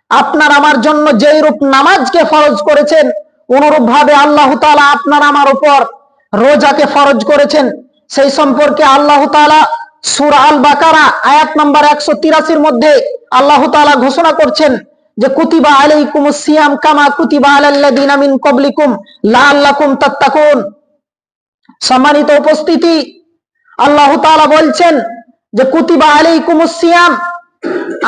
আপনার আমার জন্য যেই রূপ নামাজকে ফরজ করেছেন, অনুরূপ ভাবে আল্লাহ তাআলা আপনার আমার উপর রোজাকে ফরজ করেছেন। সেই সম্পর্কে আল্লাহ তাআলা সূরা আল বাকারা আয়াত নাম্বার 183 মধ্যে আল্লাহ তাআলা ঘোষণা করছেন যে কুতিবা আলাইকুমুস সিয়াম কামা কুতিবা আলাল্লাযিনা মিন ক্বাবলিকুম লাআল্লাকুম তাত্তাকুন। সম্মানিত উপস্থিতি, আল্লাহ তাআলা বলছেন যে কুতিবা আলাইকুমুস সিয়াম,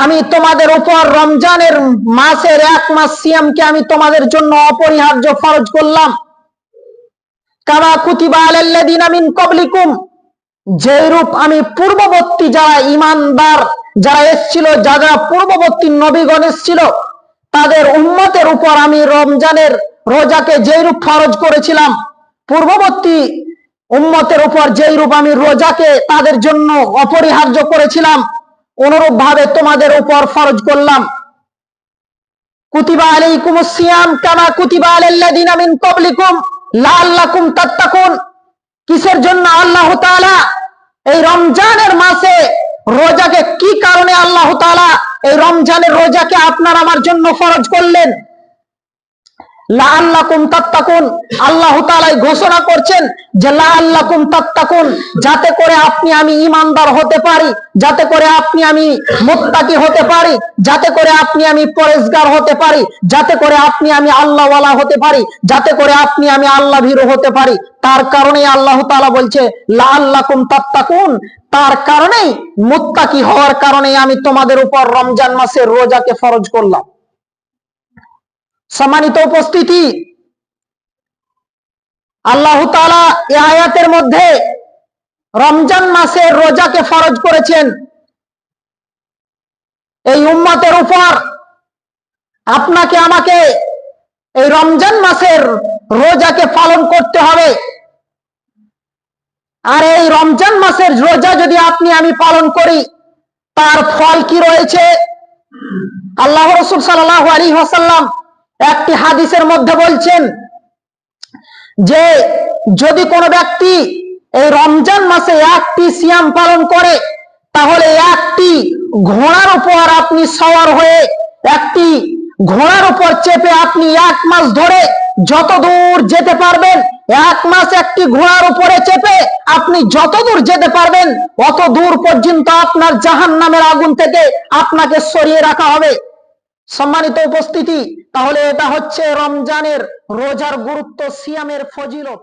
আমি তোমাদের উপর রমজানের মাসের 1 মাস সিয়ামকে আমি তোমাদের জন্য অপরিহার্য ফরজ করলাম। কামা কুতিবা আলাল্লাযিনা মিন ক্বাবলিকুম, যেই রূপ আমি পূর্ববর্তী যারা ঈমানদার যারা এসেছিল, যারা পূর্ববর্তী নবীগণ এসেছিল তাদের উম্মতের উপর আমি রমজানের রোজাকে যেই রূপ ফরজ করেছিলাম, পূর্ববর্তী উম্মতের উপর যেই রূপ আমি রোজাকে তাদের জন্য অপরিহার্য করেছিলাম, অনুরূপ ভাবে তোমাদের উপর ফরজ করলাম। কুতিবা আলাইকুমুস সিয়াম কামা কুতিবা আলাল্লাযিনা মিন ক্বাবলিকুম লাআল্লাকুম তাত্তাকুন। কিসের জন্য আল্লাহ তাআলা এই রমজানের মাসে রোজাকে, কি কারণে আল্লাহ তাআলা এই রমজানের রোজাকে আপনার আমার জন্য ফরজ করলেন? লাআল্লাকুম তাত্তাকুন, আল্লাহ তাআলা ঘোষণা করছেন যে লাআল্লাকুম তাত্তাকুন, যাতে করে আপনি আমি ঈমানদার হতে পারি, যাতে করে আপনি আমি মুত্তাকি হতে পারি, যাতে করে আপনি আমি পরেজগার হতে পারি, যাতে করে আপনি আমি আল্লাহওয়ালা হতে পারি, যাতে করে আপনি আমি আল্লাহ ভীরু হতে পারি। তার কারণেই আল্লাহ তাআলা বলছে লাআল্লাকুম তাত্তাকুন, তার কারণেই, মুত্তাকি হওয়ার কারণেই আমি তোমাদের উপর রমজান মাসের রোজাকে ফরজ করলাম। সম্মানিত উপস্থিতি, আল্লাহ তাআলা এই আয়াতের মধ্যে রমজান মাসের রোজাকে ফরজ করেছেন এই উম্মতের উপর। আপনাকে আমাকে এই রমজান মাসের রোজাকে পালন করতে হবে। আর এই রমজান মাসের রোজা যদি আপনি আমি পালন করি, তার ফল কি রয়েছে? আল্লাহ রাসূল সাল্লাল্লাহু আলাইহি ওয়াসাল্লাম একটি হাদিসের মধ্যে বলছেন যে যদি কোনো ব্যক্তি এই রমজান মাসে একটি সিয়াম পালন করে, তাহলে একটি ঘোড়ার উপর আপনি সওয়ার হয়ে, একটি ঘোড়ার উপর চেপে আপনি 1 মাস ধরে যত দূর যেতে পারবেন, 1 মাস একটি ঘোড়ার উপরে চেপে আপনি যত দূর যেতে পারবেন, অত দূর পর্যন্ত আপনার জাহান্নামের আগুন থেকে আপনাকে সরিয়ে রাখা হবে। সম্মানিত উপস্থিতি, তাহলে এটা হচ্ছে রমজানের রোজার গুরুত্ব, সিয়ামের ফজিলত।